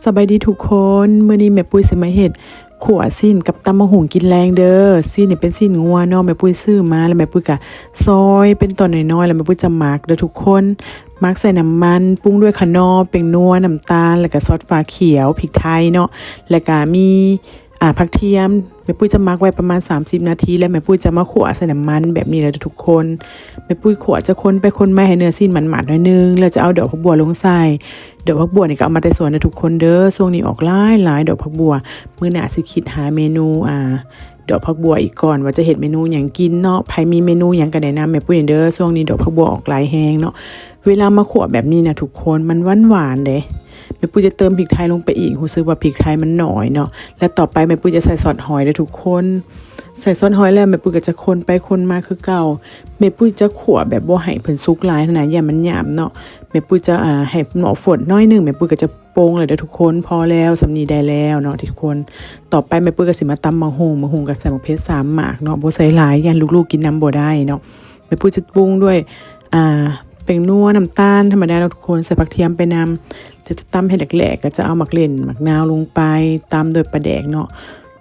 สบายดีทุกคนมื้อนี้แม่ปุ้ยสิมาเฮ็ดขั่วซีนกับตำมะหุงกินแรงเด้อซีนนี่เป็นซีนงัวเนาะแม่ปุ้ยซื้อมาแล้วแม่ปุ้ยก็ซอยเป็นตอนน้อยๆแล้วแม่ปุ้ยจะหมักเด้อทุกคนหมักใส่น้ำมันปรุงด้วยคะนอเป็นนัวน้ำตาลแล้วก็ซอสฟ้าเขียวพริกไทยเนาะแล้วก็มีผักเทียมแม่ปุ้ยจะหมักไว้ประมาณ30นาทีแล้วแม่ปุ้ยจะมาขั่วใส่น้ำมันแบบนี้เลยทุกคนแม่ปุ้ยขั่วจะคนไปคนมาให้เนื้อซีนมันหมาดหน่อยนึงแล้วจะเอาดอกผักบัวลงใส่ดอกผักบัวนี่ก็เอามาแต่สวนนะทุกคนเด้อช่วงนี้ออกหลายดอกผักบัวมื้อหน้าสิคิดหาเมนูดอกผักบัวอีกก่อนว่าจะเฮ็ดเมนูหยังกินเนาะไผมีเมนูหยังก็แนะนำแม่ปุ้ยเด้อช่วงนี้ดอกผักบัวออกหลายแฮงเนาะเวลามาขั่วแบบนี้นะทุกคนมันหวานเด้แม่ปุ้ยจะเติมพริกไทยลงไปอีกรู้สึกว่าพริกไทยมันน้อยเนาะและต่อไปแม่ปุ้ยจะใส่ซอสหอยเด้อทุกคนใส่ซอสหอยแล้วแม่ปุ้ยก็จะคนไปคนมาคือเก่าแม่ปุ้ยจะขั่วแบบบ่ให้เพิ่นสุกหลายนะอย่ามันหยาบเนาะแม่ปุ้ยจะให้หม้อฝนน้อยนึงแม่ปุ้ยก็จะโป่งเลยเด้อทุกคนพอแล้วสำนีได้แล้วเนาะทุกคนต่อไปแม่ปุ้ยก็สิมาตำมะฮุงก็ใส่มะเขือ3หมากเนาะบ่ใส่หลายยันลูกๆกินน้ำบ่ได้เนาะแม่ปุ้ยจะปรุงด้วยเป็นนัวน้ำตาลธรรมดาทุกคนใส่ผักเทียมไปนำจะตำให้แหลกๆก็จะเอาหมักเล่นหมักนาวลงไปตามโดยปลาแดกเนาะ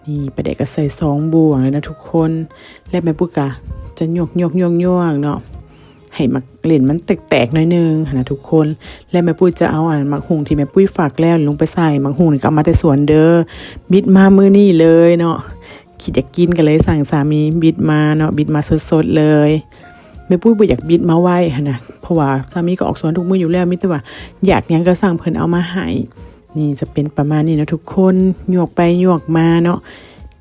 นี่ปลาแดกก็ใส่2บ่วงเลยนะทุกคนแล้วแม่ปุ้ยก็จะยกเนาะให้หมักเล่นมันแตกๆหน่อยนึงนะทุกคนแล้วแม่ปุ้ยจะเอาหมักหุงที่แม่ปุ้ยฝากแล้วลงไปใส่หมักหุงนี่ก็เอามาแต่สวนเด้อบิดมามื้อนี้เลยเนาะคิดอยากกินกันเลยสั่งสามีบิดมาเนาะบิดมาสดๆเลยแม่ปุ้ยบ่อยากบิดมาไว้หั่นน่ะเพราะว่าสามีก็ออกสวนทุกมื้ออยู่แล้วมีแต่ว่าอยากหยังก็สั่งเพิ่นเอามาให้นี่จะเป็นประมาณนี้นะทุกคนหยวกไปหยวกมาเนาะ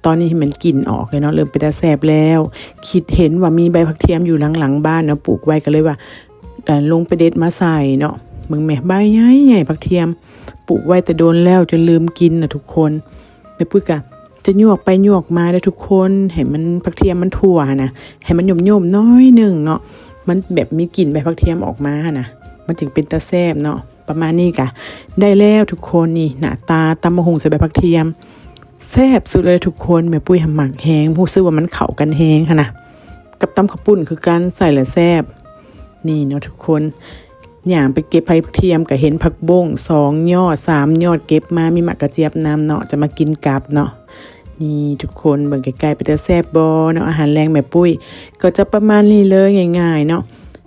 ตอนนี้มันกลิ่นออกเลยเนาะเริ่มเป็นตาแซ่บแล้วคิดเห็นว่ามีใบผักเทียมอยู่หลังบ้านเนาะปลูกไว้ก็เลยว่าลงไปเด็ดมาใส่เนาะมึงแม่ใบใหญ่ผักเทียมปลูกไว้แต่โดนแล้วจนลืมกินนะทุกคนแม่ปุ้ยก็จะหยวกไปหยวกมาได้ทุกคนให้มันผักเทียมมันทั่วนะให้มันหย่มๆน้อยนึงเนาะมันแบบมีกลิ่นใบผักเทียมออกมานะมันจึงเป็นตาแซ่บเนาะประมาณนี้กะได้แล้วทุกคนนี่หน้าตาตำมะฮุงใส่ใบผักเทียมแซ่บสุดเลยทุกคนแม่ปุ้ยหมักแห้งรู้สึกว่ามันเข้ากันแห้งค่ะนะกับตำข้าวปุ้นคือการใส่และแซ่บนี่เนาะทุกคนอย่างไปเก็บใบผักเทียมก็เห็นผักบ้ง2ยอด3ยอดเก็บมามีหมักกระเจี๊ยบน้ำเนาะจะมากินกับเนาะนี่ทุกคนเบิ่งใกล้ๆไปแต่แซ่บบ่เนาะอาหารแรงแม่ปุ้ยก็จะประมาณนี้เลยง่ายๆเนาะ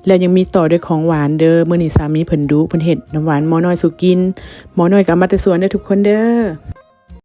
แล้วยังมีต่อด้วยของหวานเด้อมื้อนี้สามีเพิ่นดุเพิ่นเฮ็ดน้ำหวานหม้อน้อยสุกินหม้อน้อยก็เอามาแต่สวนเด้อทุกคนเด้อ